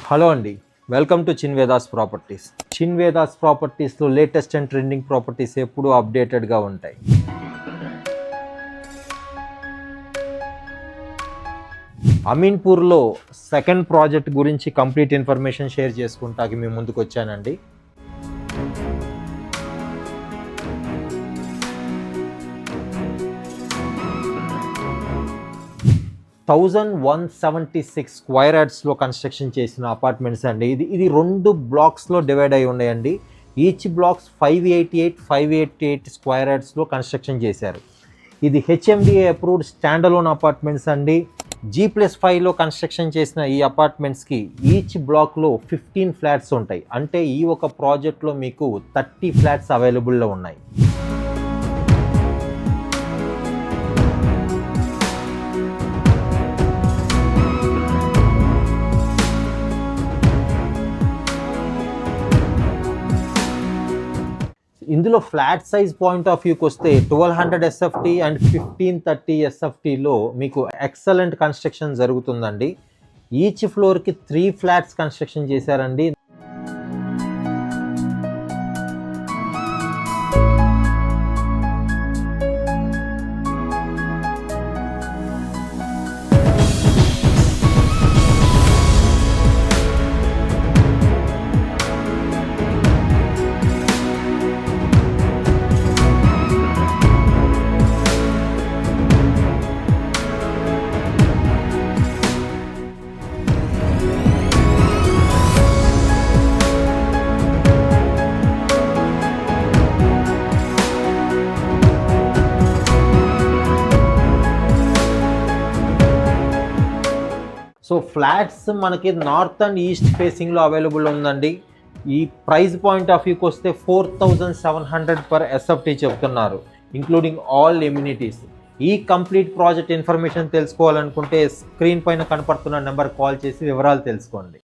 Hello అండి, welcome to Chinvedas properties. Chinvedas ప్రాపర్టీస్లో latest and trending properties ఎప్పుడూ అప్డేటెడ్గా ఉంటాయి. అమీన్పూర్లో సెకండ్ ప్రాజెక్ట్ గురించి కంప్లీట్ ఇన్ఫర్మేషన్ షేర్ చేసుకుంటాకి మేము ముందుకు వచ్చానండి. $1,176 స్క్వేర్ యార్డ్స్లో కన్స్ట్రక్షన్ చేసిన అపార్ట్మెంట్స్ అండి. ఇది 2 బ్లాక్స్లో డివైడ్ అయి ఉన్నాయండి. ఈచ్ బ్లాక్స్ 588 స్క్వేర్ యార్డ్స్లో కన్స్ట్రక్షన్ చేశారు. ఇది HMDA approved standalone apartments అండి. G+5లో కన్స్ట్రక్షన్ చేసిన ఈ అపార్ట్మెంట్స్కి ఈచ్ బ్లాక్లో 15 ఫ్లాట్స్ ఉంటాయి. అంటే ఈ ఒక ప్రాజెక్ట్లో మీకు 30 ఫ్లాట్స్ అవైలబుల్లో ఉన్నాయి. ఇందులో ఫ్లాట్ సైజ్ పాయింట్ ఆఫ్ వ్యూకి వస్తే 1200 SFT అండ్ 1530 SFTలో మీకు ఎక్సలెంట్ కన్స్ట్రక్షన్ జరుగుతుందండి. ఈచ్ ఫ్లోర్కి 3 ఫ్లాట్స్ కన్స్ట్రక్షన్ చేశారండి. సో ఫ్లాట్స్ మనకి నార్త్ అండ్ ఈస్ట్ ఫేసింగ్లో అవైలబుల్ ఉందండి. ఈ ప్రైస్ పాయింట్ ఆఫ్ వ్యూకి వస్తే 4,700 per SFT చెప్తున్నారు, ఇంక్లూడింగ్ ఆల్ ఎమ్యూనిటీస్. ఈ కంప్లీట్ ప్రాజెక్ట్ ఇన్ఫర్మేషన్ తెలుసుకోవాలనుకుంటే స్క్రీన్ పైన కనపడుతున్న నెంబర్ కాల్ చేసి వివరాలు తెలుసుకోండి.